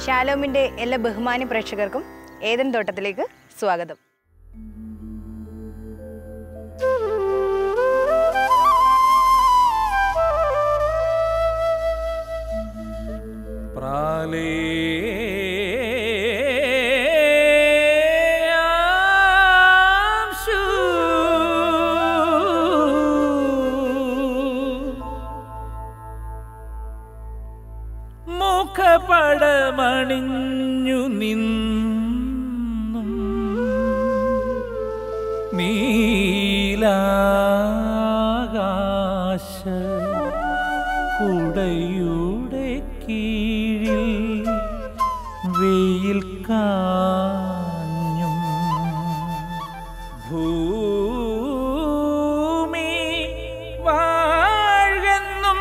ഷാലോമിൻ്റെ എല്ലാ ബഹുമാന്യ പ്രേക്ഷകർക്കും ഏദൻ തോട്ടത്തിലേക്ക് സ്വാഗതം. മുഖപടമണിഞ്ഞു നിന്നും നീലാകാശ കുടയുടെ കീഴിൽ വെയിൽ കാഞ്ഞും ഭൂമി വാഴുന്നും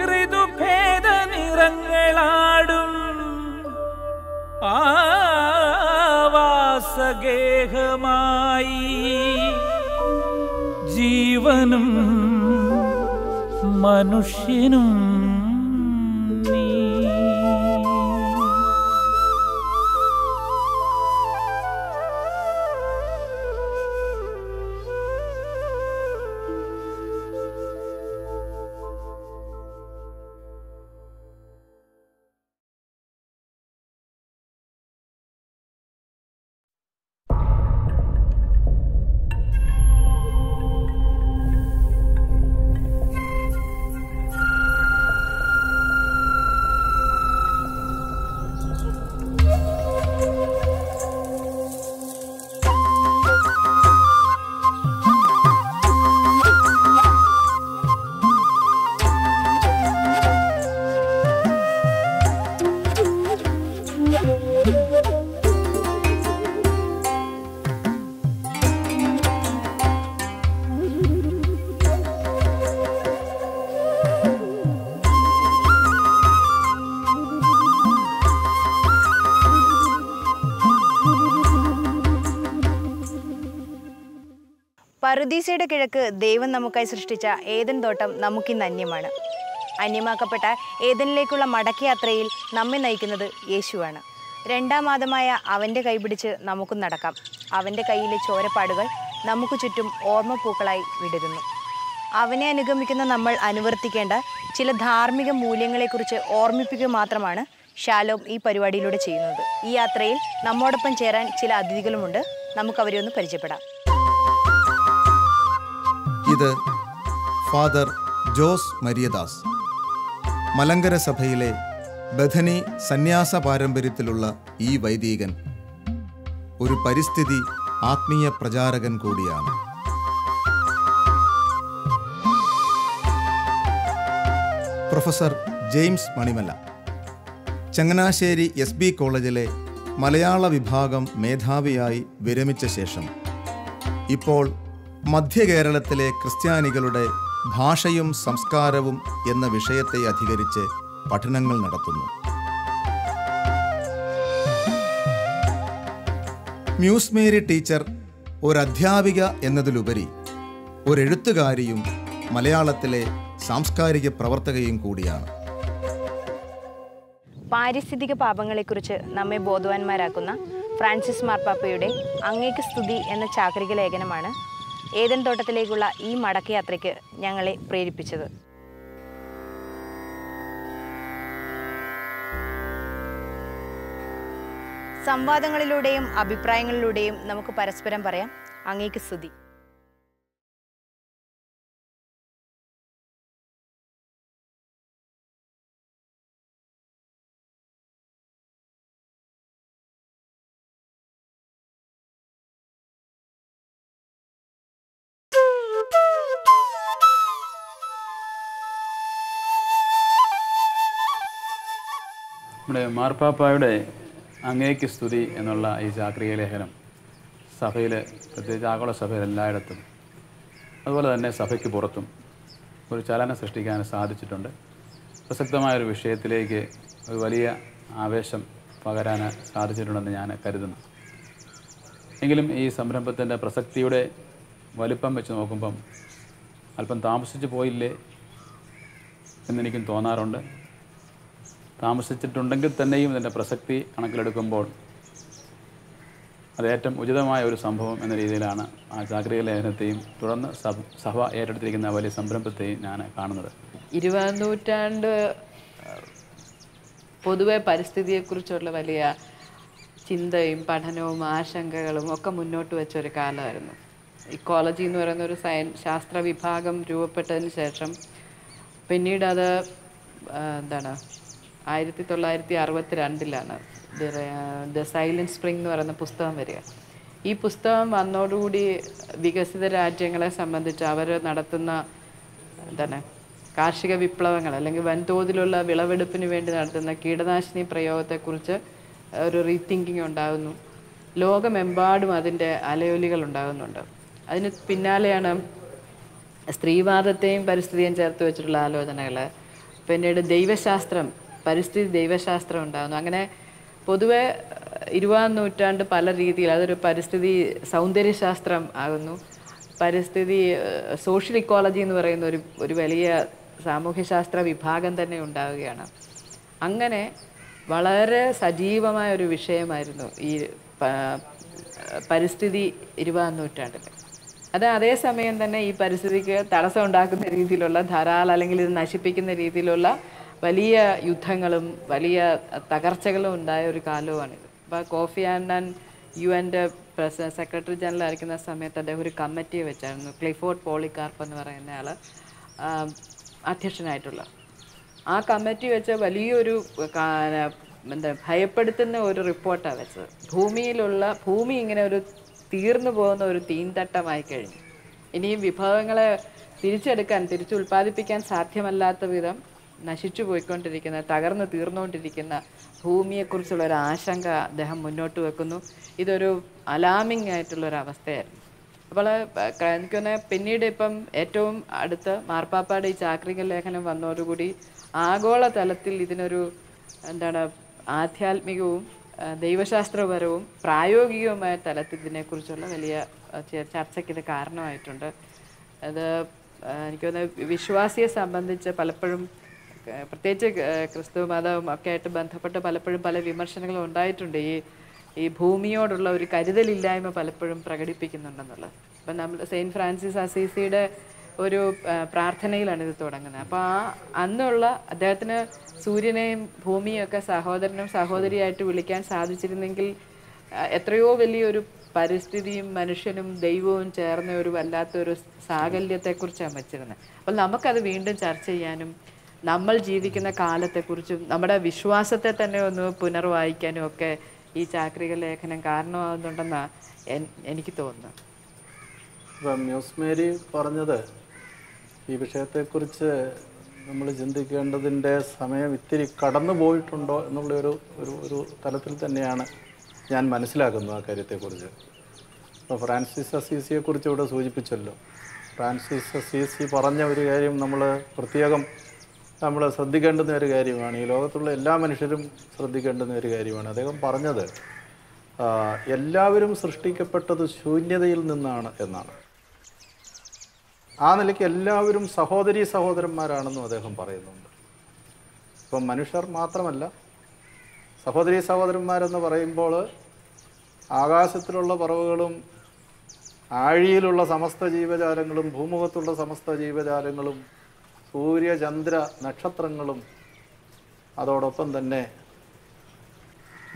ഋതുഭേദ നിറങ്ങളാടും ആവാസഗേഹമായി ജീവനും മനുഷ്യനും നീ. പറുദീസയുടെ കിഴക്ക് ദൈവം നമുക്കായി സൃഷ്ടിച്ച ഏദൻ തോട്ടം നമുക്കിന്ന് അന്യമാണ്. അന്യമാക്കപ്പെട്ട ഏദനിലേക്കുള്ള മടക്കയാത്രയിൽ നമ്മെ നയിക്കുന്നത് യേശുവാണ്. രണ്ടാം മാതമായ അവൻ്റെ കൈപിടിച്ച് നമുക്കും നടക്കാം. അവൻ്റെ കയ്യിലെ ചോരപ്പാടുകൾ നമുക്ക് ചുറ്റും ഓർമ്മപ്പൂക്കളായി വിടരുന്നു. അവനെ അനുഗമിക്കുന്ന നമ്മൾ അനുവർത്തിക്കേണ്ട ചില ധാർമ്മിക മൂല്യങ്ങളെക്കുറിച്ച് ഓർമ്മിപ്പിക്കുക മാത്രമാണ് ഷാലോം ഈ പരിപാടിയിലൂടെ ചെയ്യുന്നത്. ഈ യാത്രയിൽ നമ്മോടൊപ്പം ചേരാൻ ചില അതിഥികളുമുണ്ട്. നമുക്കവരെ ഒന്ന് പരിചയപ്പെടാം. ഇത് ഫാദർ ജോസ് മരിയദാസ്, മലങ്കര സഭയിലെ ബഥനി സന്യാസ പാരമ്പര്യത്തിലുള്ള ഈ വൈദികൻ ഒരു പരിസ്ഥിതി ആത്മീയ പ്രചാരകൻ കൂടിയാണ്. Professor James Manimala, Changanassery SB കോളേജിലെ മലയാള വിഭാഗം മേധാവിയായി വിരമിച്ച ശേഷം ഇപ്പോൾ മധ്യ കേരളത്തിലെ ക്രിസ്ത്യാനികളുടെ ഭാഷയും സംസ്കാരവും എന്ന വിഷയത്തെ അധികരിച്ച് പഠനങ്ങൾ നടത്തുന്നു. മ്യൂസ് മേരി ടീച്ചർ ഒരധ്യാപിക എന്നതിലുപരി ഒരെഴുത്തുകാരിയും മലയാളത്തിലെ സാംസ്കാരിക പ്രവർത്തകയും കൂടിയാണ്. പാരിസ്ഥിതിക പാപങ്ങളെക്കുറിച്ച് നമ്മെ ബോധവാന്മാരാക്കുന്ന ഫ്രാൻസിസ് മാർപ്പാപ്പയുടെ അങ്ങേക്ക് സ്തുതി എന്ന ചാക്രിക ലേഖനമാണ് ഏദൻ തോട്ടത്തിലേക്കുള്ള ഈ മടക്കയാത്രയ്ക്ക് ഞങ്ങളെ പ്രേരിപ്പിച്ചത്. സംവാദങ്ങളിലൂടെയും അഭിപ്രായങ്ങളിലൂടെയും നമുക്ക് പരസ്പരം പറയാം അങ്ങേക്ക് സ്തുതി. നമ്മുടെ മാർപ്പാപ്പായുടെ അങ്ങേക്ക് സ്തുതി എന്നുള്ള ഈ ചാക്രിക ലേഖനം സഭയിൽ, പ്രത്യേകിച്ച് ആഗോള സഭയിൽ എല്ലായിടത്തും, അതുപോലെ തന്നെ സഭയ്ക്ക് പുറത്തും ഒരു ചലനം സൃഷ്ടിക്കാൻ സാധിച്ചിട്ടുണ്ട്. പ്രസക്തമായൊരു വിഷയത്തിലേക്ക് ഒരു വലിയ ആവേശം പകരാൻ സാധിച്ചിട്ടുണ്ടെന്ന് ഞാൻ കരുതുന്നു. എങ്കിലും ഈ സംരംഭത്തിൻ്റെ പ്രസക്തിയുടെ വലിപ്പം വെച്ച് നോക്കുമ്പം അല്പം താമസിച്ചു പോയില്ലേ എന്നെനിക്കും തോന്നാറുണ്ട്. താമസിച്ചിട്ടുണ്ടെങ്കിൽ തന്നെയും ഇതിൻ്റെ പ്രസക്തി കണക്കിലെടുക്കുമ്പോൾ അത് ഏറ്റവും ഉചിതമായ ഒരു സംഭവം എന്ന രീതിയിലാണ് ആ ചാക്രിക ലേഖനത്തെയും തുടർന്ന് സഭ ഏറ്റെടുത്തിരിക്കുന്ന വലിയ സംരംഭത്തെയും ഞാൻ കാണുന്നത്. 20ാം നൂറ്റാണ്ട് പൊതുവെ പരിസ്ഥിതിയെക്കുറിച്ചുള്ള വലിയ ചിന്തയും പഠനവും ആശങ്കകളും ഒക്കെ മുന്നോട്ട് വെച്ചൊരു കാലമായിരുന്നു. ഇക്കോളജി എന്ന് പറയുന്ന ഒരു ശാസ്ത്ര വിഭാഗം രൂപപ്പെട്ടതിന് ശേഷം പിന്നീട് അത് 1962 ദ സൈലന്റ് സ്പ്രിംഗ് എന്ന് പറയുന്ന പുസ്തകം വരിക. ഈ പുസ്തകം വന്നതോടുകൂടി വികസിത രാജ്യങ്ങളെ സംബന്ധിച്ച് അവർ നടത്തുന്ന കാർഷിക വിപ്ലവങ്ങൾ അല്ലെങ്കിൽ വൻതോതിലുള്ള വിളവെടുപ്പിന് വേണ്ടി നടത്തുന്ന കീടനാശിനി പ്രയോഗത്തെക്കുറിച്ച് ഒരു റീതിങ്കിങ് ഉണ്ടാകുന്നു. ലോകമെമ്പാടും അതിൻ്റെ അലയൊലികൾ ഉണ്ടാകുന്നുണ്ട്. അതിന് പിന്നാലെയാണ് സ്ത്രീവാദത്തെയും പരിസ്ഥിതിയും ചേർത്ത് വെച്ചിട്ടുള്ള ആലോചനകൾ. പിന്നീട് പരിസ്ഥിതി ദൈവശാസ്ത്രം ഉണ്ടാകുന്നു. അങ്ങനെ പൊതുവെ 20ാം നൂറ്റാണ്ട് പല രീതിയിൽ അതൊരു പരിസ്ഥിതി സൗന്ദര്യശാസ്ത്രം ആകുന്നു. പരിസ്ഥിതി സോഷ്യൽ ഇക്കോളജി എന്ന് പറയുന്ന ഒരു വലിയ സാമൂഹ്യശാസ്ത്ര വിഭാഗം തന്നെ ഉണ്ടാവുകയാണ്. അങ്ങനെ വളരെ സജീവമായ ഒരു വിഷയമായിരുന്നു ഈ പരിസ്ഥിതി 20ാം നൂറ്റാണ്ടിൽ. അതേസമയം തന്നെ ഈ പരിസ്ഥിതിക്ക് തടസ്സം ഉണ്ടാക്കുന്ന രീതിയിലുള്ള ധാരാളം അല്ലെങ്കിൽ ഇത് നശിപ്പിക്കുന്ന രീതിയിലുള്ള വലിയ യുദ്ധങ്ങളും വലിയ തകർച്ചകളും ഉണ്ടായ ഒരു കാലവുമാണിത്. അപ്പോൾ കോഫി അന്നാൻ UN-ൻ്റെ സെക്രട്ടറി ജനറൽ ആയിരിക്കുന്ന സമയത്ത് അദ്ദേഹം ഒരു കമ്മിറ്റിയെ വെച്ചായിരുന്നു. ക്ലിഫോർഡ് പോളികാർപ്പ് എന്ന് പറയുന്ന ആൾ അധ്യക്ഷനായിട്ടുള്ള ആ കമ്മിറ്റി വെച്ച വലിയൊരു ഭയപ്പെടുത്തുന്ന ഒരു റിപ്പോർട്ടാണ് വെച്ചത്. ഭൂമി ഇങ്ങനെ ഒരു തീർന്നു പോകുന്ന ഒരു തീൻതട്ടമായി കഴിഞ്ഞു. ഇനിയും വിഭവങ്ങളെ തിരിച്ചുൽപ്പാദിപ്പിക്കാൻ സാധ്യമല്ലാത്ത വിധം നശിച്ചു പോയിക്കൊണ്ടിരിക്കുന്ന തകർന്നു തീർന്നുകൊണ്ടിരിക്കുന്ന ഭൂമിയെക്കുറിച്ചുള്ള ഒരു ആശങ്ക അദ്ദേഹം മുന്നോട്ട് വെക്കുന്നു. ഇതൊരു അലാമിംഗ് ആയിട്ടുള്ളൊരവസ്ഥയായിരുന്നു. അപ്പോൾ എനിക്കൊന്ന് പിന്നീട് ഇപ്പം ഏറ്റവും അടുത്ത് മാർപ്പാപ്പയുടെ ഈ ചാക്രിക ലേഖനം വന്നതോടുകൂടി ആഗോളതലത്തിൽ ഇതിനൊരു ആധ്യാത്മികവും ദൈവശാസ്ത്രപരവും പ്രായോഗികവുമായ തലത്തിൽ ഇതിനെക്കുറിച്ചുള്ള വലിയ ചർച്ചയ്ക്ക് ഇത് കാരണമായിട്ടുണ്ട്. അത് എനിക്കൊന്ന് വിശ്വാസിയെ സംബന്ധിച്ച് പലപ്പോഴും പ്രത്യേകിച്ച് ക്രിസ്തു മതവും ഒക്കെ ആയിട്ട് ബന്ധപ്പെട്ട് പലപ്പോഴും പല വിമർശനങ്ങളും ഉണ്ടായിട്ടുണ്ട്. ഈ ഭൂമിയോടുള്ള ഒരു കരുതലില്ലായ്മ പലപ്പോഴും പ്രകടിപ്പിക്കുന്നുണ്ടെന്നുള്ളത്. അപ്പം നമ്മൾ സെയിൻറ്റ് ഫ്രാൻസിസ് അസീസിയുടെ ഒരു പ്രാർത്ഥനയിലാണ് ഇത് തുടങ്ങുന്നത്. അപ്പോൾ അന്നുള്ള അദ്ദേഹത്തിന് സൂര്യനെയും ഭൂമിയും ഒക്കെ സഹോദരനും സഹോദരിയായിട്ട് വിളിക്കാൻ സാധിച്ചിരുന്നെങ്കിൽ എത്രയോ വലിയൊരു പരിസ്ഥിതിയും മനുഷ്യനും ദൈവവും ചേർന്ന ഒരു വല്ലാത്തൊരു സാകല്യത്തെക്കുറിച്ചാണ് വച്ചിരുന്നത്. അപ്പോൾ നമുക്കത് വീണ്ടും ചർച്ച ചെയ്യാനും നമ്മൾ ജീവിക്കുന്ന കാലത്തെക്കുറിച്ചും നമ്മുടെ വിശ്വാസത്തെ തന്നെ ഒന്ന് പുനർവായിക്കാനും ഒക്കെ ഈ ചാക്രിക ലേഖനം കാരണമാകുന്നുണ്ടെന്നാണ് എനിക്ക് തോന്നുന്നത്. ഇപ്പം മ്യൂസ് മേരി പറഞ്ഞത് ഈ വിഷയത്തെക്കുറിച്ച് നമ്മൾ ചിന്തിക്കേണ്ടതിൻ്റെ സമയം ഇത്തിരി കടന്നു പോയിട്ടുണ്ടോ എന്നുള്ളൊരു ഒരു തലത്തിൽ തന്നെയാണ് ഞാൻ മനസ്സിലാക്കുന്നത് ആ കാര്യത്തെക്കുറിച്ച്. ഇപ്പോൾ ഫ്രാൻസിസ് അസീസിയെക്കുറിച്ച് ഇവിടെ സൂചിപ്പിച്ചല്ലോ. ഫ്രാൻസിസ് അസീസി പറഞ്ഞ ഒരു കാര്യം പ്രത്യേകം നമ്മൾ ശ്രദ്ധിക്കേണ്ടുന്ന ഒരു കാര്യമാണ്. ഈ ലോകത്തുള്ള എല്ലാ മനുഷ്യരും ശ്രദ്ധിക്കേണ്ടുന്ന ഒരു കാര്യമാണ്. അദ്ദേഹം പറഞ്ഞത് എല്ലാവരും സൃഷ്ടിക്കപ്പെട്ടത് ശൂന്യതയിൽ നിന്നാണ് എന്നാണ്. ആ നിലയ്ക്ക് എല്ലാവരും സഹോദരന്മാരാണെന്നും അദ്ദേഹം പറയുന്നുണ്ട്. ഇപ്പം മനുഷ്യർ മാത്രമല്ല, സഹോദരന്മാരെന്ന് പറയുമ്പോൾ ആകാശത്തിലുള്ള പറവകളും ആഴിയിലുള്ള സമസ്ത ജീവജാലങ്ങളും ഭൂമുഖത്തുള്ള സമസ്ത ജീവജാലങ്ങളും സൂര്യ ചന്ദ്ര നക്ഷത്രങ്ങളും അതോടൊപ്പം തന്നെ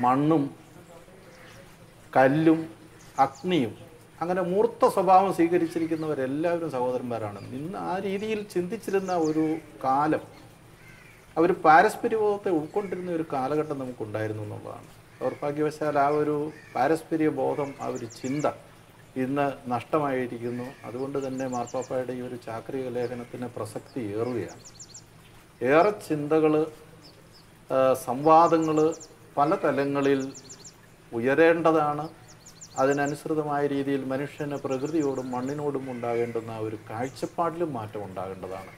മണ്ണും കല്ലും അഗ്നിയും അങ്ങനെ മൂർത്ത സ്വഭാവം സ്വീകരിച്ചിരിക്കുന്നവരെല്ലാവരും സഹോദരന്മാരാണ്. ഇന്ന് ആ രീതിയിൽ ചിന്തിച്ചിരുന്ന ഒരു കാലം, അവർ പാരസ്പര്യബോധത്തെ ഉൾക്കൊണ്ടിരുന്ന ഒരു കാലഘട്ടം നമുക്കുണ്ടായിരുന്നു എന്നുള്ളതാണ്. ദൗർഭാഗ്യവശാൽ ആ ഒരു പാരസ്പര്യ ബോധം, ആ ഒരു ചിന്ത ഇന്ന് നഷ്ടമായിരിക്കുന്നു. അതുകൊണ്ട് തന്നെ മാർപ്പാപ്പയുടെ ഈ ഒരു ചാക്രിക ലേഖനത്തിന് പ്രസക്തി ഏറുകയാണ്. ഏറെ ചിന്തകൾ, സംവാദങ്ങൾ പല തലങ്ങളിൽ ഉയരേണ്ടതാണ്. അതിനനുസൃതമായ രീതിയിൽ മനുഷ്യന് പ്രകൃതിയോടും മണ്ണിനോടും ഉണ്ടാകേണ്ടുന്ന ഒരു കാഴ്ചപ്പാടിലും മാറ്റം ഉണ്ടാകേണ്ടതാണ്.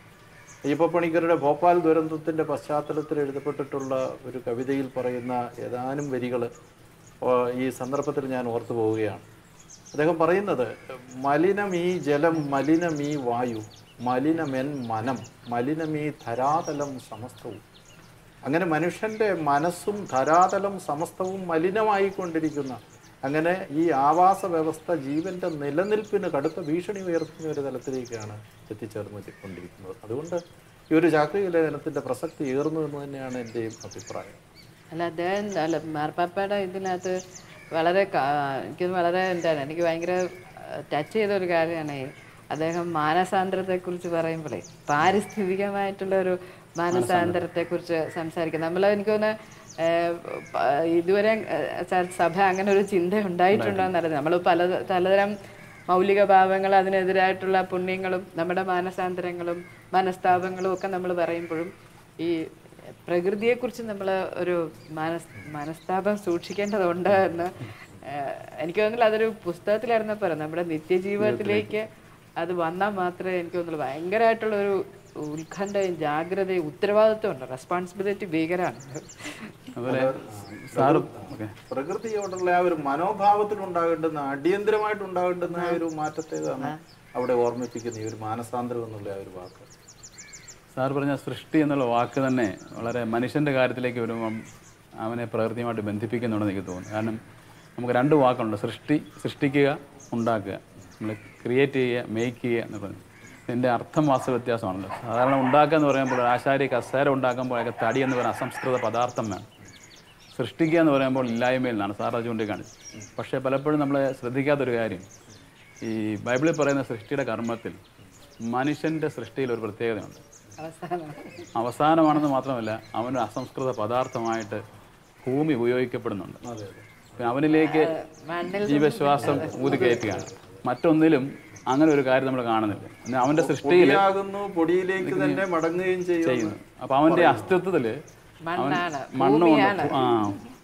അയ്യപ്പപ്പണിക്കരുടെ ഭോപ്പാൽ ദുരന്തത്തിൻ്റെ പശ്ചാത്തലത്തിൽ എഴുതപ്പെട്ടിട്ടുള്ള ഒരു കവിതയിൽ പറയുന്ന ഏതാനും വരികൾ ഈ സന്ദർഭത്തിൽ ഞാൻ ഓർത്തു പോവുകയാണ്. അദ്ദേഹം പറയുന്നത്, മലിനമീ ജലം, മലിനമീ വായു, മലിനമെൻ മനം, മലിനമീ ധരാതലം സമസ്തവും. അങ്ങനെ മനുഷ്യൻ്റെ മനസ്സും ധരാതലം സമസ്തവും മലിനമായിക്കൊണ്ടിരിക്കുന്ന, അങ്ങനെ ഈ ആവാസ വ്യവസ്ഥ ജീവൻ്റെ നിലനിൽപ്പിന് കടുത്ത ഭീഷണി ഉയർത്തുന്ന ഒരു തലത്തിലേക്കാണ് എത്തിച്ചേർന്നുകൊണ്ടിരിക്കുന്നത്. അതുകൊണ്ട് ഈ ഒരു ചാക്രിക ലേഖനത്തിൻ്റെ പ്രസക്തി ഏറുന്നു എന്ന് തന്നെയാണ് എൻ്റെയും അഭിപ്രായം. അദ്ദേഹം മാർപ്പാപ്പയുടെ ഇതിനകത്ത് വളരെ എനിക്കത് വളരെ എനിക്ക് ഭയങ്കര ടച്ച് ചെയ്ത ഒരു കാര്യമാണ് അദ്ദേഹം മാനസാന്തരത്തെക്കുറിച്ച് പറയുമ്പോഴേ പാരിസ്ഥിതികമായിട്ടുള്ള ഒരു മാനസാന്തരത്തെക്കുറിച്ച് സംസാരിക്കുന്നത്. എനിക്ക് തോന്നുന്നു ഇതുവരെ സഭ അങ്ങനെ ഒരു ചിന്ത ഉണ്ടായിട്ടുണ്ടോ എന്നറിയാം. നമ്മൾ പലതരം മൗലിക ഭാവങ്ങൾ, അതിനെതിരായിട്ടുള്ള പുണ്യങ്ങളും നമ്മുടെ മാനസാന്തരങ്ങളും മനസ്താപങ്ങളും ഒക്കെ നമ്മൾ പറയുമ്പോഴും ഈ പ്രകൃതിയെക്കുറിച്ച് നമ്മൾ ഒരു മനസ്താപം സൂക്ഷിക്കേണ്ടതുണ്ട് എന്ന് എനിക്ക് തോന്നുന്നില്ല. അതൊരു പുസ്തകത്തിലായിരുന്ന പോലെ നമ്മുടെ നിത്യജീവിതത്തിലേക്ക് അത് വന്നാൽ മാത്രമേ എനിക്ക് തോന്നുള്ളൂ ഭയങ്കരമായിട്ടുള്ളൊരു ഉത്കണ്ഠയും ജാഗ്രതയും ഉത്തരവാദിത്വം ഉണ്ട്. റെസ്പോൺസിബിലിറ്റി ഭീകരമാണ്. പ്രകൃതിയോടുള്ള ആ ഒരു മനോഭാവത്തിലുണ്ടാകേണ്ടുന്ന അടിയന്തരമായിട്ടുണ്ടാകേണ്ടുന്ന ആ ഒരു മാറ്റത്തേക്കാണ് അവിടെ ഓർമ്മിപ്പിക്കുന്ന ഈ ഒരു മാനസാന്തരം എന്നുള്ള ആ ഒരു വാക്ക്. സാർ പറഞ്ഞ സൃഷ്ടി എന്നുള്ള വാക്ക് തന്നെ വളരെ മനുഷ്യൻ്റെ കാര്യത്തിലേക്ക് വരുമ്പം അവനെ പ്രകൃതിയുമായിട്ട് ബന്ധിപ്പിക്കുന്നുണ്ടെന്ന് എനിക്ക് തോന്നുന്നു. കാരണം നമുക്ക് രണ്ട് വാക്കുണ്ട്, സൃഷ്ടിക്കുക, ഉണ്ടാക്കുക. നമ്മൾ ക്രിയേറ്റ് ചെയ്യുക, മേക്ക് ചെയ്യുക എന്ന് പറഞ്ഞു. ഇതിൻ്റെ അർത്ഥം വാസ്ത വ്യത്യാസമാണല്ലോ. സാധാരണ ഉണ്ടാക്കുക എന്ന് പറയുമ്പോൾ ആശാരി കസേര ഉണ്ടാക്കുമ്പോഴൊക്കെ തടി എന്ന് പറയുന്ന അസംസ്കൃത പദാർത്ഥം വേണം. സൃഷ്ടിക്കുക എന്ന് പറയുമ്പോൾ ഇല്ലായ്മയിൽ നിന്നാണ് സാർ അത് ചൂണ്ടിക്കാണിച്ചത്. പക്ഷേ പലപ്പോഴും നമ്മൾ ശ്രദ്ധിക്കാത്തൊരു കാര്യം, ഈ ബൈബിളിൽ പറയുന്ന സൃഷ്ടിയുടെ കർമ്മത്തിൽ മനുഷ്യൻ്റെ സൃഷ്ടിയിൽ ഒരു പ്രത്യേകതയുണ്ട്. അവസാനമാണെന്ന് മാത്രമല്ല, അവനൊരു അസംസ്കൃത പദാർത്ഥമായിട്ട് ഭൂമി ഉപയോഗിക്കപ്പെടുന്നുണ്ട്. അവനിലേക്ക് ജീവശ്വാസം ഊതിക്കയറ്റുകയാണ്. മറ്റൊന്നിലും അങ്ങനെ ഒരു കാര്യം നമ്മൾ കാണുന്നില്ല. അവന്റെ സൃഷ്ടിയിൽ പൊടിയിലേക്ക് തന്നെ മടങ്ങുകയും ചെയ്യുന്നു. അപ്പൊ അവന്റെ അസ്തിത്വത്തിൽ മണ്ണുണ്ട്,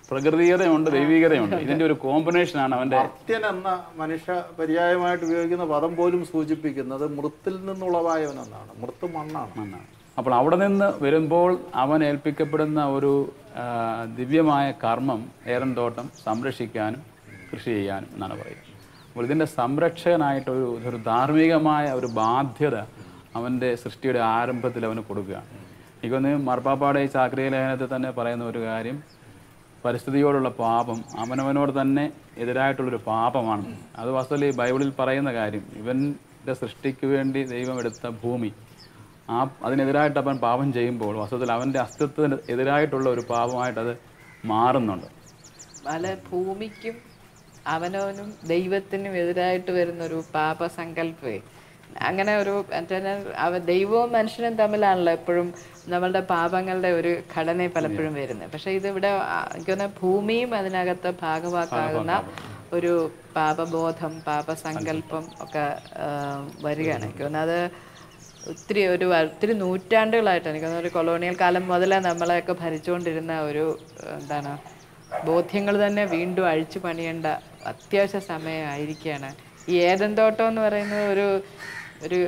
പ്രകൃതികതയുണ്ട്, ദൈവികതയുണ്ട്. ഇതിന്റെ ഒരു കോമ്പിനേഷനാണ് അവന്റെ. മർത്യൻ എന്ന മനുഷ്യ പര്യായമായിട്ട് ഉപയോഗിക്കുന്ന പദം പോലും സൂചിപ്പിക്കുന്നത് മൃത്തിൽ നിന്നുളവായവനെന്നാണ്. മൃത്ത് മണ്ണാണ്. അപ്പോൾ അവിടെ നിന്ന് വരുമ്പോൾ അവൻ ഏൽപ്പിക്കപ്പെടുന്ന ഒരു ദിവ്യമായ കർമ്മം ഏദൻ തോട്ടം സംരക്ഷിക്കാനും കൃഷി ചെയ്യാനും എന്നാണ് പറയുന്നത്. അപ്പോൾ ഇതിൻ്റെ സംരക്ഷകനായിട്ടൊരു ധാർമ്മികമായ ഒരു ബാധ്യത അവൻ്റെ സൃഷ്ടിയുടെ ആരംഭത്തിൽ അവന് കൊടുക്കുകയാണ്. എനിക്കൊന്ന് മാർപ്പാപ്പയുടെ ഈ ചാക്രിക ലേഖനത്തിൽ തന്നെ പറയുന്ന ഒരു കാര്യം, പരിസ്ഥിതിയോടുള്ള പാപം അവനവനോട് തന്നെ എതിരായിട്ടുള്ളൊരു പാപമാണ്. അത് വാസ്തവത്തിൽ ബൈബിളിൽ പറയുന്ന കാര്യം, ഇവൻ്റെ സൃഷ്ടിക്ക് വേണ്ടി ദൈവം എടുത്ത ഭൂമി, അതിനെതിരായിട്ട് അവൻ പാപം ചെയ്യുമ്പോൾ വാസ്തവത്തിൽ അവൻ്റെ അസ്തിത്വത്തിന് എതിരായിട്ടുള്ള ഒരു പാപമായിട്ടത് മാറുന്നുണ്ട്. പല ഭൂമിക്കും അവനവനും ദൈവത്തിനും എതിരായിട്ട് വരുന്നൊരു പാപസങ്കല്പേ. അങ്ങനെ ഒരു ദൈവവും മനുഷ്യനും തമ്മിലാണല്ലോ എപ്പോഴും നമ്മളുടെ പാപങ്ങളുടെ ഒരു ഘടന പലപ്പോഴും വരുന്നത്. പക്ഷെ ഇതിവിടെ എനിക്ക് തോന്നുന്ന ഭൂമിയും അതിനകത്ത് ഭാഗവാക്കാകുന്ന ഒരു പാപബോധം, പാപസങ്കല്പം ഒക്കെ വരികയാണ്. എനിക്ക് തോന്നുന്നത് ഒത്തിരി നൂറ്റാണ്ടുകളായിട്ട് എനിക്ക് തോന്നുന്നു ഒരു കൊളോണിയൽ കാലം മുതലേ നമ്മളെയൊക്കെ ഭരിച്ചുകൊണ്ടിരുന്ന ഒരു ബോധ്യങ്ങൾ തന്നെ വീണ്ടും അഴിച്ചു പണിയേണ്ട അത്യാവശ്യ സമയമായിരിക്കുകയാണ്. ഈ ഏദൻ തോട്ടം എന്ന് പറയുന്നത് ഒരു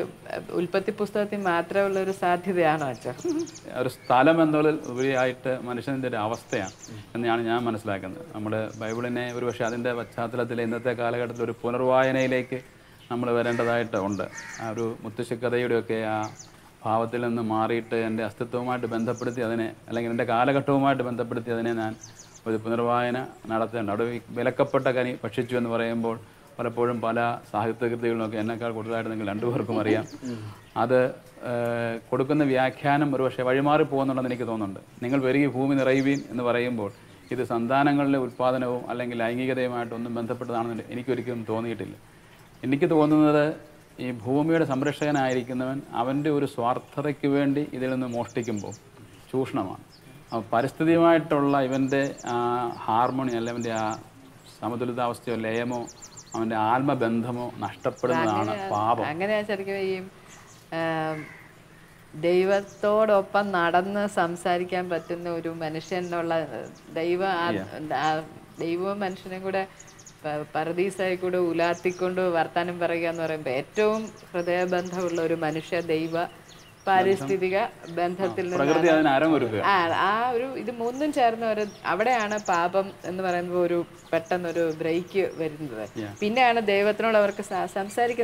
ഉൽപ്പത്തി പുസ്തകത്തിൽ മാത്രമുള്ള ഒരു സാധ്യതയാണോ അച്ഛൻ? ഒരു സ്ഥലം എന്നതിൽ ഉപരിയായിട്ട് മനുഷ്യൻ്റെ ഒരു അവസ്ഥയാണ് എന്നാണ് ഞാൻ മനസ്സിലാക്കുന്നത്. നമ്മുടെ ബൈബിളിനെ ഒരുപക്ഷെ അതിൻ്റെ പശ്ചാത്തലത്തിൽ ഇന്നത്തെ കാലഘട്ടത്തിൽ ഒരു പുനർവായനയിലേക്ക് നമ്മൾ വരേണ്ടതായിട്ട് ഉണ്ട്. ആ ഒരു മുത്തശ്ശിക്കഥയുടെയൊക്കെ ആ ഭാവത്തിൽ നിന്ന് മാറിയിട്ട് എൻ്റെ അസ്തിത്വവുമായിട്ട് ബന്ധപ്പെടുത്തി അതിനെ, അല്ലെങ്കിൽ എൻ്റെ കാലഘട്ടവുമായിട്ട് ബന്ധപ്പെടുത്തി അതിനെ ഞാൻ ഒരു പുനർവായന നടത്തേണ്ട. അവിടെ വിലക്കപ്പെട്ട കനി ഭക്ഷിച്ചു എന്ന് പറയുമ്പോൾ പലപ്പോഴും പല സാഹിത്യകൃതികളിലൊക്കെ എന്നെക്കാൾ കൂടുതലായിട്ട് നിങ്ങൾ രണ്ടുപേർക്കും അറിയാം. അത് കൊടുക്കുന്ന വ്യാഖ്യാനം ഒരുപക്ഷെ വഴിമാറി പോകുന്നുണ്ടെന്ന് എനിക്ക് തോന്നുന്നുണ്ട്. നിങ്ങൾ പെരുകി ഭൂമി നിറയുവീൻ എന്ന് പറയുമ്പോൾ ഇത് സന്താനങ്ങളുടെ ഉൽപ്പാദനവും അല്ലെങ്കിൽ ലൈംഗികതയുമായിട്ടൊന്നും ബന്ധപ്പെട്ടതാണെന്ന് എനിക്കൊരിക്കലും തോന്നിയിട്ടില്ല. എനിക്ക് തോന്നുന്നത് ഈ ഭൂമിയുടെ സംരക്ഷകനായിരിക്കുന്നവൻ അവൻ്റെ ഒരു സ്വാർത്ഥതയ്ക്ക് വേണ്ടി ഇതിൽ നിന്ന് മോഷ്ടിക്കുമ്പോൾ ചൂഷണമാണ്. പരിസ്ഥിതിയുമായിട്ടുള്ള ഇവൻ്റെ ഹാർമോണി അല്ല, അവൻ്റെ ആ സമതുലിതാവസ്ഥയോ ലയമോ അവൻ്റെ ആത്മബന്ധമോ നഷ്ടപ്പെടുന്നതാണ് പാപം. അങ്ങനെയാ ശരിക്കും ഈ ദൈവത്തോടൊപ്പം നടന്ന് സംസാരിക്കാൻ പറ്റുന്ന ഒരു മനുഷ്യനുള്ള ദൈവവും മനുഷ്യനും കൂടെ പരദീസായി കൂടെ ഉലാത്തിക്കൊണ്ട് വർത്താനം പറയുക എന്ന് പറയുമ്പോൾ ഏറ്റവും ഹൃദയബന്ധമുള്ള ഒരു മനുഷ്യ ദൈവ പാരിസ്ഥിതിക ബന്ധത്തിൽ നിന്ന് ആ ഒരു ഇത് മൂന്നും ചേർന്ന് അവിടെയാണ് പാപം എന്ന് പറയുമ്പോൾ ഒരു പെട്ടെന്നൊരു ബ്രേക്ക് വരുന്നത്. പിന്നെയാണ് ദൈവത്തിനോട് അവർക്ക്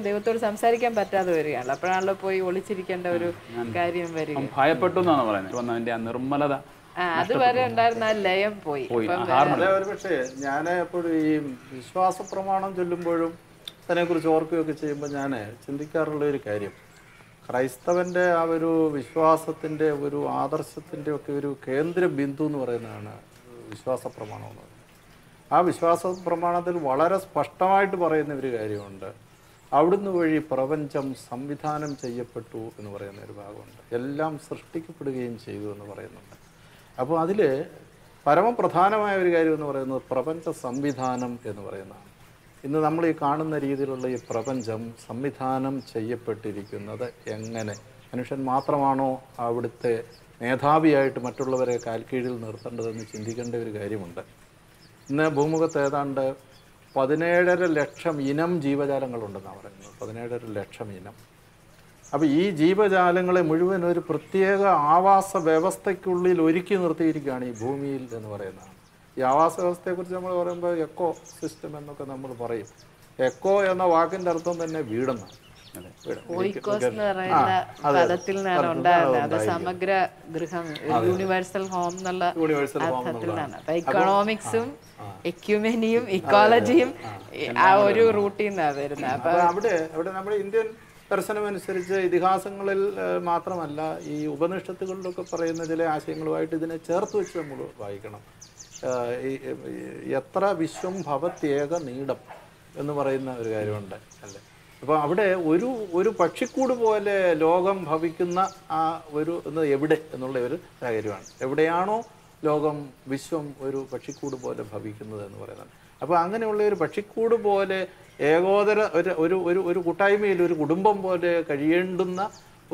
ദൈവത്തോട് സംസാരിക്കാൻ പറ്റാതെ വരികയാണല്ലോ. അപ്പോഴാണല്ലോ പോയി ഒളിച്ചിരിക്കേണ്ട ഒരു കാര്യം വരിക. ഭയപ്പെട്ടു എന്നാണ് പറയുന്നത്. അതിന്റെ ആ നിർമ്മലത അതുവരെ ഉണ്ടായിരുന്ന ആ ലയം പോയി. അതെ, ഒരു പക്ഷേ ഞാൻ എപ്പോഴും ഈ വിശ്വാസ പ്രമാണം ചൊല്ലുമ്പോഴും അതിനെക്കുറിച്ച് ഓർക്കുകയൊക്കെ ചെയ്യുമ്പോൾ ഞാൻ ചിന്തിക്കാറുള്ള ഒരു കാര്യം, ക്രൈസ്തവൻ്റെ ആ ഒരു വിശ്വാസത്തിൻ്റെ ഒരു ആദർശത്തിൻ്റെ ഒക്കെ ഒരു കേന്ദ്ര ബിന്ദു എന്ന് പറയുന്നതാണ് വിശ്വാസ പ്രമാണം എന്ന് പറയുന്നത്. ആ വിശ്വാസ പ്രമാണത്തിൽ വളരെ സ്പഷ്ടമായിട്ട് പറയുന്ന ഒരു കാര്യമുണ്ട്, അവിടുന്ന് വഴി പ്രപഞ്ചം സംവിധാനം ചെയ്യപ്പെട്ടു എന്ന് പറയുന്ന ഒരു ഭാഗമുണ്ട്, എല്ലാം സൃഷ്ടിക്കപ്പെടുകയും ചെയ്തു എന്ന് പറയുന്നുണ്ട്. അപ്പോൾ അതിൽ പരമപ്രധാനമായ ഒരു കാര്യം എന്ന് പറയുന്നത് പ്രപഞ്ച സംവിധാനം എന്ന് പറയുന്നതാണ്. ഇന്ന് നമ്മൾ ഈ കാണുന്ന രീതിയിലുള്ള ഈ പ്രപഞ്ചം സംവിധാനം ചെയ്യപ്പെട്ടിരിക്കുന്നത് എങ്ങനെ? മനുഷ്യൻ മാത്രമാണോ അവിടുത്തെ മേധാവിയായിട്ട് മറ്റുള്ളവരെ കാൽക്കീഴിൽ നിർത്തേണ്ടതെന്ന് ചിന്തിക്കേണ്ട ഒരു കാര്യമുണ്ട്. ഇന്ന് ഭൂമുഖത്ത് ഏതാണ്ട് 17.5 ലക്ഷം ഇനം ജീവജാലങ്ങളുണ്ടെന്നാണ് പറയുന്നത്. 17.5 ലക്ഷം ഇനം. അപ്പോൾ ഈ ജീവജാലങ്ങളെ മുഴുവൻ ഒരു പ്രത്യേക ആവാസ വ്യവസ്ഥയ്ക്കുള്ളിൽ ഒരുക്കി നിർത്തിയിരിക്കുകയാണ് ഈ ഭൂമിയിൽ എന്ന് പറയുന്നതാണ്. ഈ ആവാസ വ്യവസ്ഥയെക്കുറിച്ച് നമ്മൾ പറയുമ്പോൾ എക്കോ സിസ്റ്റം എന്നൊക്കെ നമ്മൾ പറയും. എക്കോ എന്ന വാക്കിൻ്റെ അർത്ഥം തന്നെ വീടെന്നാണ്. സമഗ്ര ഗൃഹം, യൂണിവേഴ്സൽ ഹോം എന്നുള്ള അർത്ഥത്തിലാണ്. അപ്പൊ ഇക്കണോമിക്സും എക്യുമെനിയും ഇക്കോളജിയും ആ ഒരു റൂട്ടിൽ നിന്നാണ് വരുന്നത്. അപ്പൊ അവിടെ നമ്മുടെ ഇന്ത്യൻ ദർശനമനുസരിച്ച് ഇതിഹാസങ്ങളിൽ മാത്രമല്ല ഈ ഉപനിഷത്തുകളിലൊക്കെ പറയുന്ന ചില ആശയങ്ങളുമായിട്ട് ഇതിനെ ചേർത്ത് വെച്ച് നമ്മൾ വായിക്കണം. എത്ര വിശ്വം ഭവത്യേക നീടം എന്ന് പറയുന്ന ഒരു കാര്യമുണ്ട് അല്ലേ. അപ്പോൾ അവിടെ ഒരു പക്ഷിക്കൂട് പോലെ ലോകം ഭവിക്കുന്ന ആ ഒരു എവിടെ എന്നുള്ള ഒരു കാര്യമാണ്. എവിടെയാണോ ലോകം വിശ്വം ഒരു പക്ഷിക്കൂട് പോലെ ഭവിക്കുന്നത് എന്ന് പറയുന്നത്. അപ്പോൾ അങ്ങനെയുള്ള ഒരു പക്ഷിക്കൂട് പോലെ ഏകോദര ഒരു കൂട്ടായ്മയിൽ ഒരു കുടുംബം പോലെ കഴിയേണ്ടുന്ന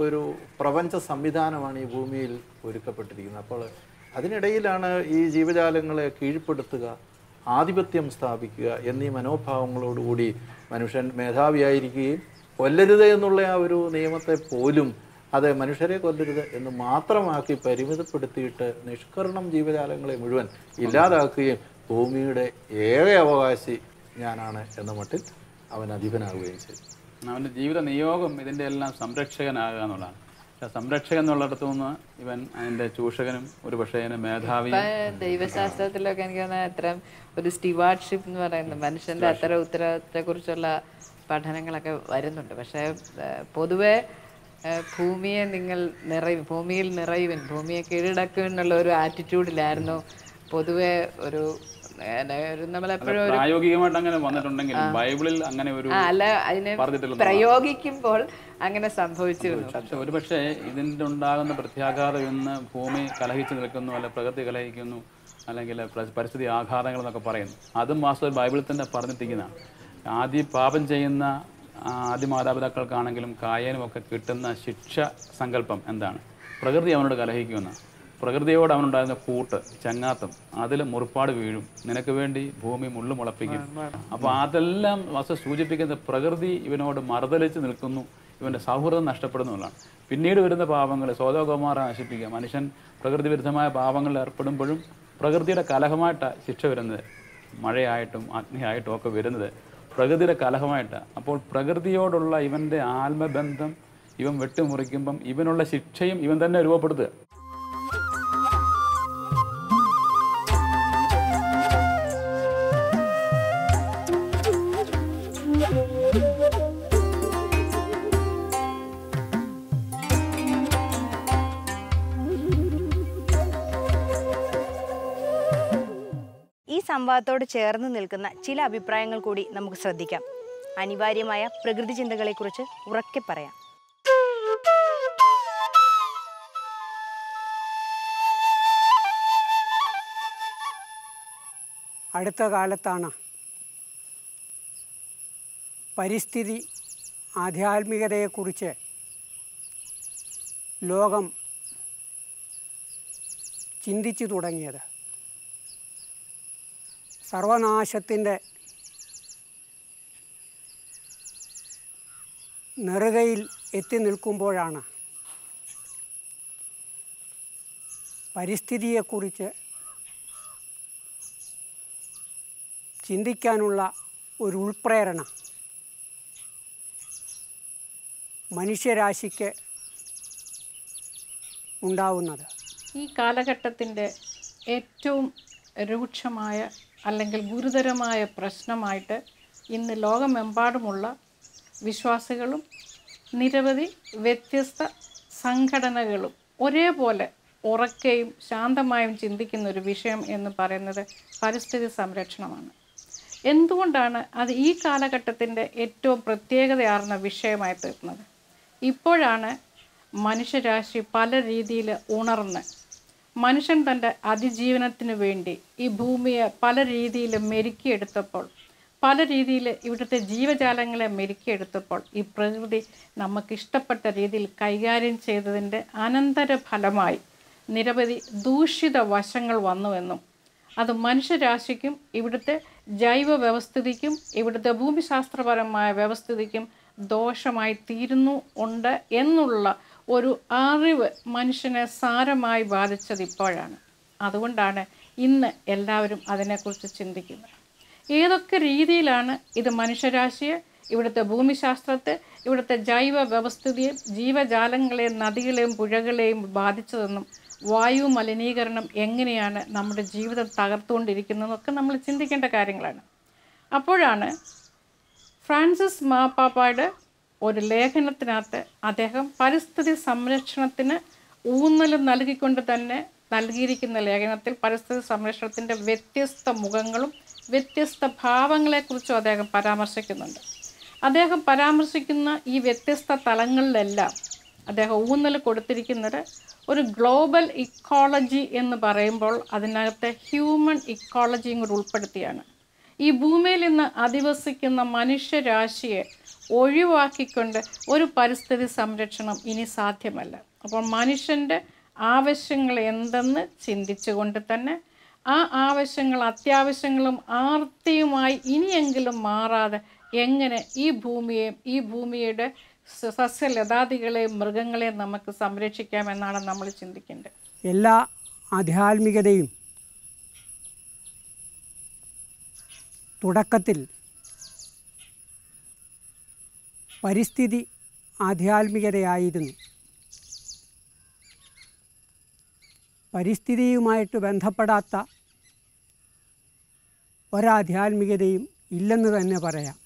ഒരു പ്രപഞ്ച സംവിധാനമാണ് ഈ ഭൂമിയിൽ ഒരുക്കപ്പെട്ടിരിക്കുന്നത്. അപ്പോൾ അതിനിടയിലാണ് ഈ ജീവജാലങ്ങളെ കീഴ്പ്പെടുത്തുക, ആധിപത്യം സ്ഥാപിക്കുക എന്നീ മനോഭാവങ്ങളോടുകൂടി മനുഷ്യൻ മേധാവിയായിരിക്കുകയും കൊല്ലരുത് എന്നുള്ള ആ ഒരു നിയമത്തെ പോലും അത് മനുഷ്യരെ കൊല്ലരുത് എന്ന് മാത്രമാക്കി പരിമിതപ്പെടുത്തിയിട്ട് നിഷ്കരണം ജീവജാലങ്ങളെ മുഴുവൻ ഇല്ലാതാക്കുകയും ഭൂമിയുടെ ഏക അവകാശി ഞാനാണ് എന്ന മട്ടിൽ അവൻ അധിപനാകുകയും ചെയ്തു. അവൻ്റെ ജീവിത നിയോഗം ഇതിൻ്റെ എല്ലാം സംരക്ഷകനാകുക എന്നുള്ളതാണ്. സംരക്ഷകൻ എന്നുള്ളിടത്തു നിന്ന് ഇവൻ അതിൻ്റെ ചൂഷകനും ഒരു പക്ഷേ അതിൻ്റെ മേധാവിയും. ദൈവശാസ്ത്രത്തിലൊക്കെ എനിക്ക് തോന്നുന്നത് അത്തരം ഒരു സ്റ്റിവാർഡ്ഷിപ്പ് എന്ന് പറയുന്നത് മനുഷ്യൻ്റെ അത്തരം ഉത്തരവാദിത്തത്തെക്കുറിച്ചുള്ള പഠനങ്ങളൊക്കെ വരുന്നുണ്ട്. പക്ഷേ പൊതുവെ ഭൂമിയെ ഭൂമിയിൽ നിറയുവൻ, ഭൂമിയെ കീഴടക്കും എന്നുള്ള ഒരു ആറ്റിറ്റ്യൂഡിലായിരുന്നു പൊതുവെ ഒരു നമ്മളെപ്പോഴും പ്രായോഗികമായിട്ട് അങ്ങനെ വന്നിട്ടുണ്ടെങ്കിൽ ബൈബിളിൽ അങ്ങനെ ഒരു പ്രയോഗിക്കുമ്പോൾ അങ്ങനെ സംഭവിച്ചിരുന്നു. പക്ഷെ ഒരുപക്ഷെ ഇതിൻ്റെ ഉണ്ടാകുന്ന പ്രത്യാഘാതം ഇന്ന് ഭൂമി കലഹിച്ച് നിൽക്കുന്നു, അല്ലെ പ്രകൃതി കലഹിക്കുന്നു, അല്ലെങ്കിൽ പരിസ്ഥിതി ആഘാതങ്ങൾ എന്നൊക്കെ പറയുന്നു. അതും വാസ്തവത്തിൽ ബൈബിളിൽ തന്നെ പറഞ്ഞിട്ടിരിക്കുന്നതാണ്. ആദ്യ പാപം ചെയ്യുന്ന ആദ്യ മാതാപിതാക്കൾക്കാണെങ്കിലും കായനുമൊക്കെ കിട്ടുന്ന ശിക്ഷ സങ്കല്പം എന്താണ്? പ്രകൃതി അവനോട് കലഹിക്കുമെന്ന്. പ്രകൃതിയോട് അവനുണ്ടായിരുന്ന കൂട്ട്, ചങ്ങാത്തം, അതിൽ മുറിപ്പാട് വീഴും, നിനക്ക് വേണ്ടി ഭൂമി മുള്ളു മുളപ്പിക്കും. അപ്പോൾ അതെല്ലാം സൂചിപ്പിക്കുന്നത് പ്രകൃതി ഇവനോട് മറുതലിച്ച് നിൽക്കുന്നു, ഇവൻ്റെ സൗഹൃദം നഷ്ടപ്പെടുന്നതാണ്. പിന്നീട് വരുന്ന പാപങ്ങൾ സോദോം ഗൊമോറ നശിപ്പിക്കുക, മനുഷ്യൻ പ്രകൃതി വിരുദ്ധമായ പാപങ്ങളിൽ ഏർപ്പെടുമ്പോഴും പ്രകൃതിയുടെ കലഹമായിട്ടാണ് ശിക്ഷ വരുന്നത്. മഴയായിട്ടും അഗ്നിയായിട്ടും ഒക്കെ വരുന്നത് പ്രകൃതിയുടെ കലഹമായിട്ടാണ്. അപ്പോൾ പ്രകൃതിയോടുള്ള ഇവൻ്റെ ആത്മബന്ധം ഇവൻ വെട്ടിമുറിക്കുമ്പം ഇവനുള്ള ശിക്ഷയും ഇവൻ തന്നെ രൂപപ്പെടുത്തുക. ഈ സംവാദത്തോട് ചേർന്ന് നിൽക്കുന്ന ചില അഭിപ്രായങ്ങൾ കൂടി നമുക്ക് ശ്രദ്ധിക്കാം. അനിവാര്യമായ പ്രകൃതി ചിന്തകളെക്കുറിച്ച് ഉറക്കെ പറയാം. അടുത്ത കാലത്താണ് പരിസ്ഥിതി ആധ്യാത്മികതയെക്കുറിച്ച് ലോകം ചിന്തിച്ചു തുടങ്ങിയത്. സർവനാശത്തിൻ്റെ നെറുകയിൽ എത്തി നിൽക്കുമ്പോഴാണ് പരിസ്ഥിതിയെക്കുറിച്ച് ചിന്തിക്കാനുള്ള ഒരു ഉൾപ്രേരണ മനുഷ്യരാശിക്ക് ഉണ്ടാവുന്നത്. ഈ കാലഘട്ടത്തിൻ്റെ ഏറ്റവും രൂക്ഷമായ അല്ലെങ്കിൽ ഗുരുതരമായ പ്രശ്നമായിട്ട് ഇന്ന് ലോകമെമ്പാടുമുള്ള വിശ്വാസികളും നിരവധി വ്യത്യസ്ത സംഘടനകളും ഒരേപോലെ ഉറക്കെയും ശാന്തമായും ചിന്തിക്കുന്ന ഒരു വിഷയം എന്ന് പറയുന്നത് പരിസ്ഥിതി സംരക്ഷണമാണ്. എന്തുകൊണ്ടാണ് അത് ഈ കാലഘട്ടത്തിൻ്റെ ഏറ്റവും പ്രത്യേകതയാർന്ന വിഷയമായി തീർന്നത്? ഇപ്പോഴാണ് മനുഷ്യരാശി പല രീതിയിൽ ഉണർന്ന് മനുഷ്യൻ തൻ്റെ അതിജീവനത്തിന് വേണ്ടി ഈ ഭൂമിയെ പല രീതിയിൽ മെരുക്കിയെടുത്തപ്പോൾ, പല രീതിയിൽ ഇവിടുത്തെ ജീവജാലങ്ങളെ മെരുക്കിയെടുത്തപ്പോൾ ഈ പ്രകൃതി നമുക്കിഷ്ടപ്പെട്ട രീതിയിൽ കൈകാര്യം ചെയ്തതിൻ്റെ അനന്തരഫലമായി നിരവധി ദൂഷിത വശങ്ങൾ വന്നുവെന്നും അത് മനുഷ്യരാശിക്കും ഇവിടുത്തെ ജൈവ വ്യവസ്ഥിതിക്കും ഇവിടുത്തെ ഭൂമിശാസ്ത്രപരമായ വ്യവസ്ഥിതിക്കും ദോഷമായി ഉണ്ട് എന്നുള്ള ഒരു അറിവ് മനുഷ്യനെ സാരമായി ബാധിച്ചത് ഇപ്പോഴാണ്. അതുകൊണ്ടാണ് ഇന്ന് എല്ലാവരും അതിനെക്കുറിച്ച് ചിന്തിക്കുന്നത്. ഏതൊക്കെ രീതിയിലാണ് ഇത് മനുഷ്യരാശിയെ, ഇവിടുത്തെ ഭൂമിശാസ്ത്രത്തെ, ഇവിടുത്തെ ജൈവ വ്യവസ്ഥിതിയെ, ജീവജാലങ്ങളെയും നദികളെയും പുഴകളെയും ബാധിച്ചതെന്നും വായു മലിനീകരണം എങ്ങനെയാണ് നമ്മുടെ ജീവിതം തകർത്തുകൊണ്ടിരിക്കുന്നതെന്നൊക്കെ നമ്മൾ ചിന്തിക്കേണ്ട കാര്യങ്ങളാണ്. അപ്പോഴാണ് ഫ്രാൻസിസ് മാർപ്പാപ്പയുടെ ഒരു ലേഖനത്തിനകത്ത് അദ്ദേഹം പരിസ്ഥിതി സംരക്ഷണത്തിന് ഊന്നൽ നൽകിക്കൊണ്ട് തന്നെ നൽകിയിരിക്കുന്ന ലേഖനത്തിൽ പരിസ്ഥിതി സംരക്ഷണത്തിൻ്റെ വ്യത്യസ്ത മുഖങ്ങളും വ്യത്യസ്ത ഭാവങ്ങളെക്കുറിച്ചും അദ്ദേഹം പരാമർശിക്കുന്നുണ്ട്. അദ്ദേഹം പരാമർശിക്കുന്ന ഈ വ്യത്യസ്ത തലങ്ങളിലെല്ലാം അദ്ദേഹം ഊന്നൽ കൊടുത്തിരിക്കുന്നത് ഒരു ഗ്ലോബൽ ഇക്കോളജി എന്ന് പറയുമ്പോൾ അതിനകത്ത് ഹ്യൂമൻ ഇക്കോളജിയും കൂടി ഉൾപ്പെടുത്തിയാണ്. ഈ ഭൂമിയിൽ നിന്ന് അധിവസിക്കുന്ന മനുഷ്യരാശിയെ ഒഴിവാക്കിക്കൊണ്ട് ഒരു പരിസ്ഥിതി സംരക്ഷണം ഇനി സാധ്യമല്ല. അപ്പോൾ മനുഷ്യൻ്റെ ആവശ്യങ്ങൾ എന്തെന്ന് ചിന്തിച്ചുകൊണ്ട് തന്നെ ആ ആവശ്യങ്ങൾ അത്യാവശ്യങ്ങളും ആർത്തിയുമായി ഇനിയെങ്കിലും മാറാതെ എങ്ങനെ ഈ ഭൂമിയെയും ഈ ഭൂമിയുടെ സസ്യലതാദികളെയും മൃഗങ്ങളെയും നമുക്ക് സംരക്ഷിക്കാമെന്നാണ് നമ്മൾ ചിന്തിക്കേണ്ടത്. എല്ലാ ആധ്യാത്മികതയും തുടക്കത്തിൽ പരിസ്ഥിതി ആധ്യാത്മികതയായിരുന്നു. പരിസ്ഥിതിയുമായിട്ട് ബന്ധപ്പെടാത്ത ഒരാധ്യാത്മികതയും ഇല്ലെന്ന് തന്നെ പറയാം.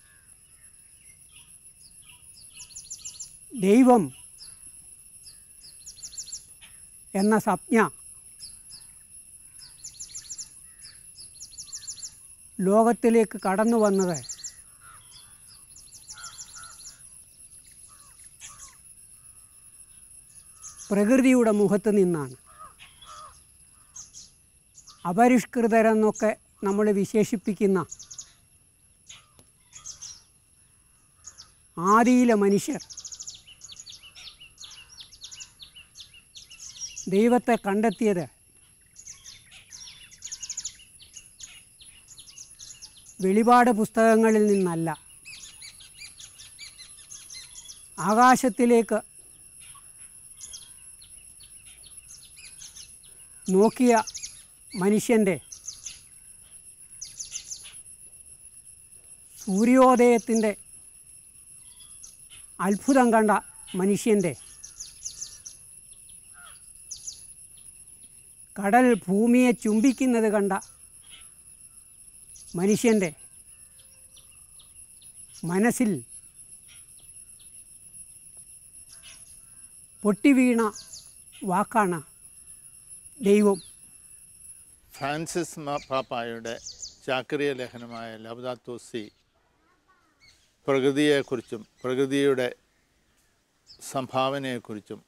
ദൈവം എന്ന സംജ്ഞ ലോകത്തിലേക്ക് കടന്നു വന്നത് പ്രകൃതിയുടെ മുഖത്ത് നിന്നാണ്. അപരിഷ്കൃതരെന്നൊക്കെ നമ്മൾ വിശേഷിപ്പിക്കുന്ന ആദിയിലെ മനുഷ്യർ ദൈവത്തെ കണ്ടെത്തിയത് വെളിപാട് പുസ്തകങ്ങളിൽ നിന്നല്ല, ആകാശത്തിലേക്ക് നോക്കിയ മനുഷ്യൻ്റെ, സൂര്യോദയത്തിൻ്റെ അത്ഭുതം കണ്ട മനുഷ്യൻ്റെ, കടൽ ഭൂമിയെ ചുംബിക്കുന്നത് കണ്ട മനുഷ്യൻ്റെ മനസ്സിൽ പൊട്ടിവീണ വാക്കാണ് ദൈവം. ഫ്രാൻസിസ് പാപ്പായുടെ ചാക്രിയ ലേഖനമായ ലൗദാത്തോ സി പ്രകൃതിയെക്കുറിച്ചും പ്രകൃതിയുടെ സംഭാവനയെക്കുറിച്ചും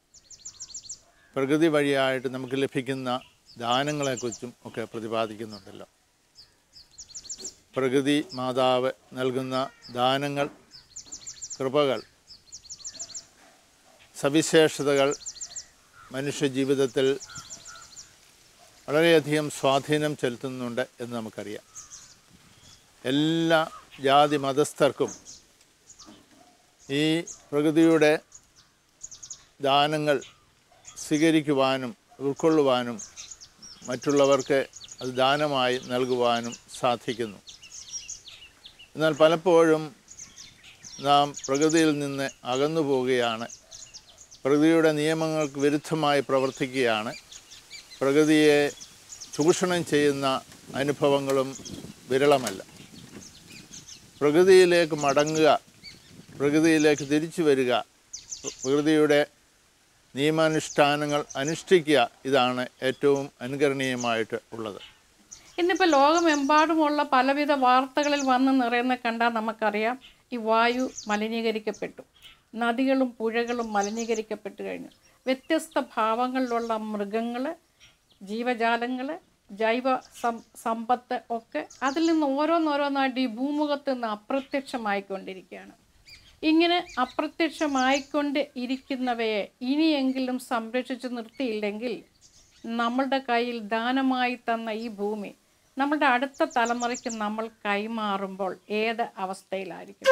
പ്രകൃതി വഴിയായിട്ട് നമുക്ക് ലഭിക്കുന്ന ദാനങ്ങളെക്കുറിച്ചും ഒക്കെ പ്രതിപാദിക്കുന്നുണ്ടല്ലോ. പ്രകൃതി മാതാവ് നൽകുന്ന ദാനങ്ങൾ, കൃപകൾ, സവിശേഷതകൾ മനുഷ്യജീവിതത്തിൽ വളരെയധികം സ്വാധീനം ചെലുത്തുന്നുണ്ട് എന്ന് നമുക്കറിയാം. എല്ലാ ജാതി മതസ്ഥർക്കും ഈ പ്രകൃതിയുടെ ദാനങ്ങൾ സ്വീകരിക്കുവാനും ഉൾക്കൊള്ളുവാനും മറ്റുള്ളവർക്ക് അത് ദാനമായി നൽകുവാനും സാധിക്കുന്നു. എന്നാൽ പലപ്പോഴും നാം പ്രകൃതിയിൽ നിന്ന് അകന്നു പോവുകയാണ്, പ്രകൃതിയുടെ നിയമങ്ങൾക്ക് വിരുദ്ധമായി പ്രവർത്തിക്കുകയാണ്. പ്രകൃതിയെ ചൂഷണം ചെയ്യുന്ന അനുഭവങ്ങളും വിരളമല്ല. പ്രകൃതിയിലേക്ക് മടങ്ങുക, പ്രകൃതിയിലേക്ക് തിരിച്ചു വരിക, പ്രകൃതിയുടെ നിയമാനുഷ്ഠാനങ്ങൾ അനുഷ്ഠിക്കുക, ഇതാണ് ഏറ്റവും അനുകരണീയമായിട്ട് ഉള്ളത്. ഇന്നിപ്പോൾ ലോകമെമ്പാടുമുള്ള പലവിധ വാർത്തകളിൽ വന്ന് നിറയുന്ന കണ്ടാൽ നമുക്കറിയാം, ഈ വായു മലിനീകരിക്കപ്പെട്ടു, നദികളും പുഴകളും മലിനീകരിക്കപ്പെട്ടു കഴിഞ്ഞു. വ്യത്യസ്ത ഭാവങ്ങളിലുള്ള മൃഗങ്ങൾ, ജീവജാലങ്ങൾ, ജൈവ സമ്പത്ത് ഒക്കെ അതിൽ നിന്ന് ഓരോന്നോരോന്നായിട്ട് ഈ ഭൂമുഖത്ത് നിന്ന് അപ്രത്യക്ഷമായിക്കൊണ്ടിരിക്കുകയാണ്. ഇങ്ങനെ അപ്രത്യക്ഷമായിക്കൊണ്ട് ഇരിക്കുന്നവയെ ഇനിയെങ്കിലും സംരക്ഷിച്ച് നിർത്തിയില്ലെങ്കിൽ നമ്മളുടെ കയ്യിൽ ദാനമായി തന്ന ഈ ഭൂമി നമ്മളുടെ അടുത്ത തലമുറയ്ക്ക് നമ്മൾ കൈമാറുമ്പോൾ ഏത് അവസ്ഥയിലായിരിക്കും?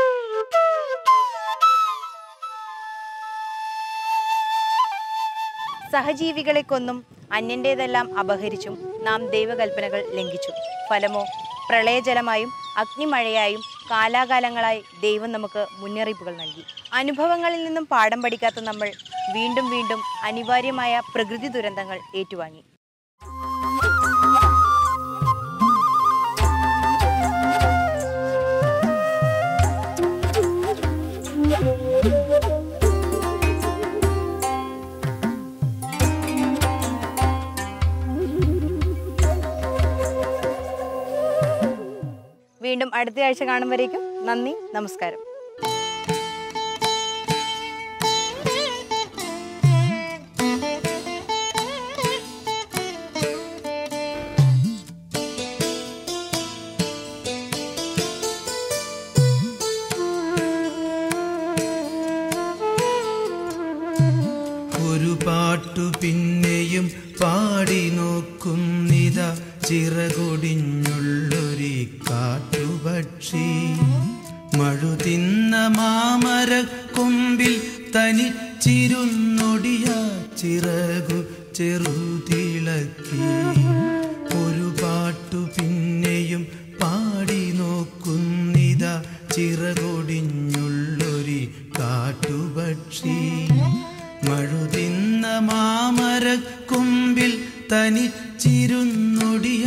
സഹജീവികളെ കൊന്നും അന്യൻ്റേതെല്ലാം അപഹരിച്ചും നാം ദൈവകൽപ്പനകൾ ലംഘിച്ചു. ഫലമോ പ്രളയജലമായും അഗ്നിമഴയായും കാലാകാലങ്ങളായി ദൈവം നമുക്ക് മുന്നറിയിപ്പുകൾ നൽകി. അനുഭവങ്ങളിൽ നിന്നും പാഠം പഠിക്കാത്ത നമ്മൾ വീണ്ടും വീണ്ടും അനിവാര്യമായ പ്രകൃതി ദുരന്തങ്ങൾ ഏറ്റുവാങ്ങി. വീണ്ടും അടുത്ത ആഴ്ച കാണും വരേക്കും നന്ദി, നമസ്കാരം. ഒരു പാട്ടു പിന്നെയും പാടി നോക്കുന്നിതാ ചിറകൊടിഞ്ഞുള്ളൊരു കാട്ടുപക്ഷി. മഴുതിന്ന മാമര കൊമ്പിൽ തനിച്ചിരുന്നൊടിയ ചിറകു ചെറുതിളക്കി. ഒരു പാട്ടു പിന്നെയും പാടി നോക്കുന്നിതാ ചിറകൊടിഞ്ഞുള്ളൊരു കാട്ടുപക്ഷി. മഴുതിന്ന മാമര കൊമ്പിൽ തനിച്ചിരുന്നൊടിയ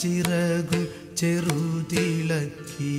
ചിറകു ചെറുതിളക്കി.